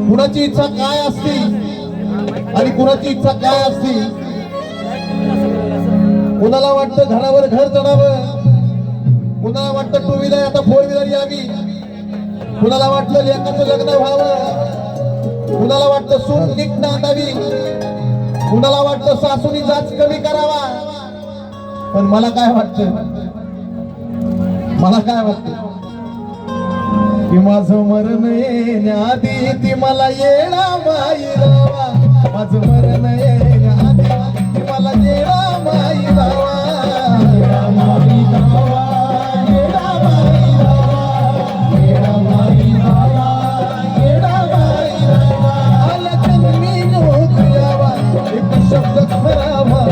कुणाची इच्छा काय असती आणि कुणाची इच्छा काय असती. कुणाला वाटतं घरावर घर चढावं, कुणाला वाटतं टू व्हीलर आता फोर व्हीलर यावी, कुणाला वाटलं लेकाचं लग्न व्हावं, कुणाला वाटतं सून नीट नांदावी, कुणाला वाटतं सासूनी जाच कमी करावा. पण मला काय वाटतं की माझं मरण येण्याआधी ती मला येणा माई रावा. माझं मरण येण्याआधी ती मला येणा माई रावा. आल्या जन्मी योग यावा एक शब्द खरावा.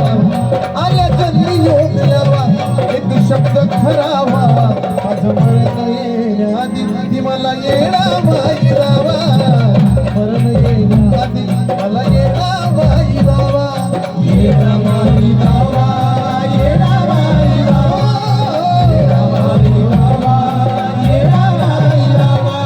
आल्या जन्मी योग यावा एक शब्द खरावा. माझं मरण येण्याआधी ती मला येणा माई रावा. मरण येण्याआधी मला येणा माई रावा. येणा माई रावा. येणा माई रावा. येणा माई रावा. येणा माई रावा.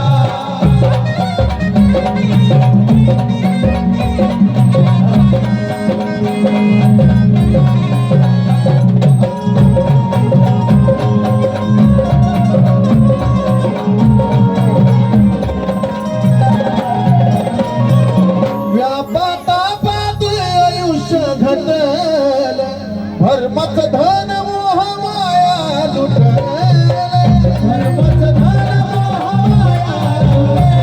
धर्मच धन मोह माया लुटल. धर्मच धन मोह माया लुटल.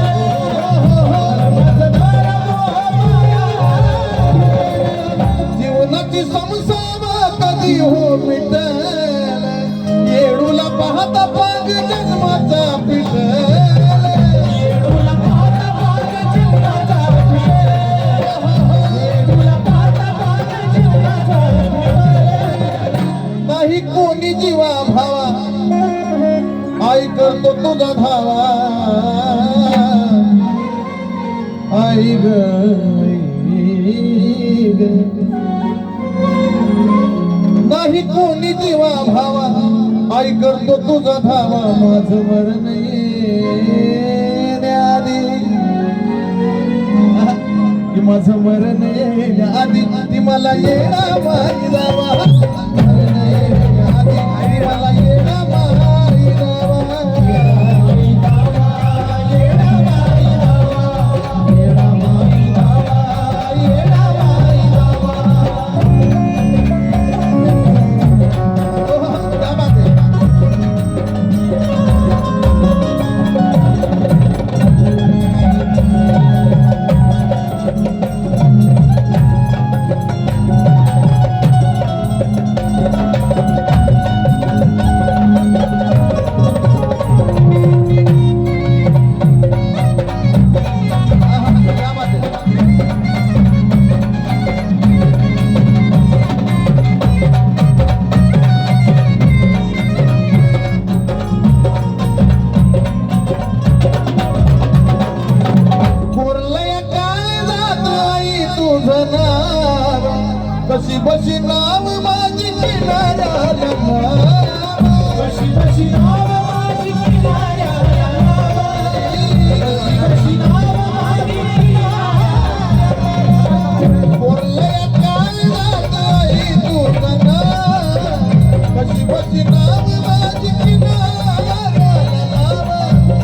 धर्मच धन मोह माया. जीवनाची संसार कधी हो मिटल. येडूला पाहता पाग जन्माचा पिटल. येडूला पाहता पाग जन्माचा पिटल. येडूला पाहता पाग जन्माचा नाही कोणी जीवा भावा. आई करतो तुझा धावा. आई ग नाही कोणी जीवा भावा. आई करतो तुझा धावा. माझं मरण येण्याआधी माझं मरण येण्याआधी ती मला येणा माई रावा. मला येणा माई रावा. येणा माई रावा. येणा माई रावा. येणा माई रावा. क्या बात है. कशी बशी नाव माझी किनाऱ्याला. कशी बशी नाव माझी किनाऱ्याला. कशी बशी नाव माझी किनाऱ्याला. बोलल्या काय जात आई तुझं. कशी बशी नाव माझी किनाऱ्याला.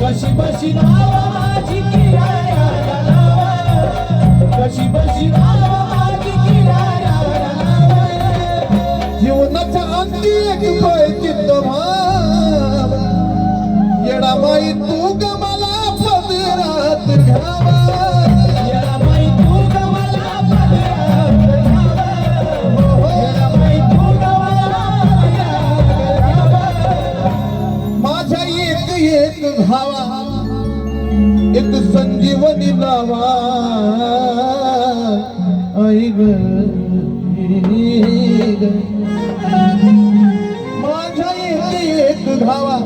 कशी बशी नाव माझी किनाऱ्याला. कशी बशी नाव माझी किनाऱ्याला. जीवनाचा अंती एक चित्त भाव. येडा माई तू ग मला पदरात घ्यावा. येडा माई तू ग मला पदरात घ्यावा. येडा माई तू ग मला पदरात घ्यावा. माझ्या एक भावा एक संजीवनी लावा. आई ग माझ्या एक धावा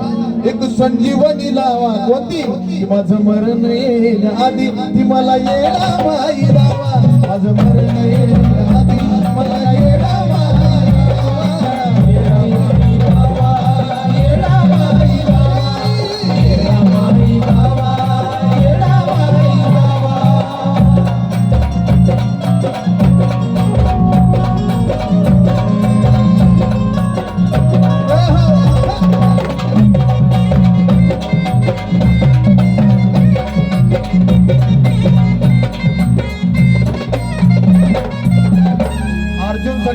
एक संजीवनी लावा. कोणती. माझं मरण येण्याआधी ती मला येणा माई रावा. माझं मरण येण्याआधी मला येणा माई रावा. येणा माई रावा. येणा माई रावा. येणा माई रावा.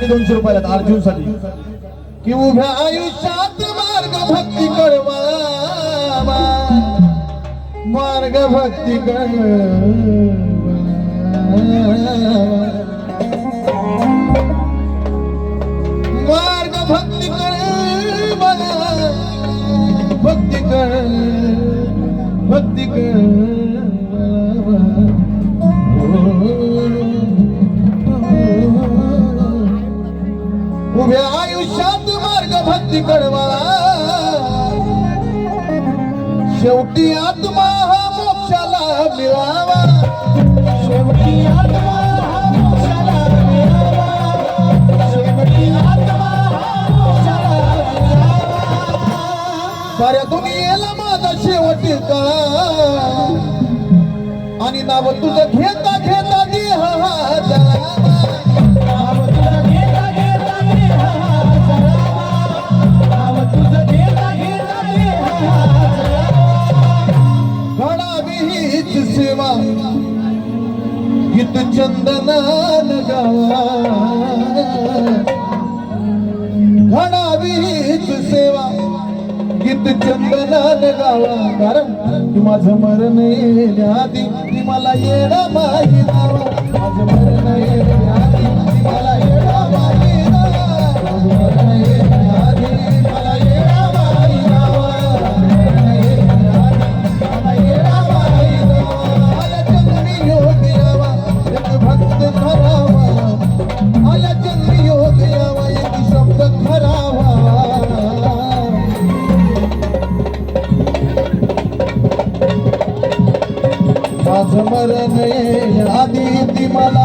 साठी 200 रुपयाला अर्जुन साठी की उभ्या आयुष्यात मार्ग भक्ती कळवा मार्ग भक्ती मार्ग भक्ती भक्ती भक्ती उभ्या आयुष्यात मार्ग भक्ती कडवाला शेवटी आत्मा हा मोक्षाला मिळावा शेवटी आत्मा हा मोक्षाला मिळावा शेवटी आत्मा हा मोक्षाला मिळावा साऱ्या दुनियेला माझा शेवट कळा आणि नाव तुझं घेता घेता देह हा जळावा नाव तुझं घेता घेता देह हा जळावा नाव तुझं घेता घेता देह हा जळावा घडावी हीच सेवा गीत चंदनान गावा घडावी हीच सेवा गीत चंदनान गावा कारण की माझं मरण येण्याआधी ती मला येणं माही नावा माझं मरण येण्याआधी ती मला येणं माही नावा माझं मरण येण्याआधी मला येणं माही नावा मरण येण्याआधी मला येणं माही नावा आला जन्मी योग यावा एक भक्त खरावा आला जन्मी योग यावा एक शब्द खरावा माझं मरण आधी ती मला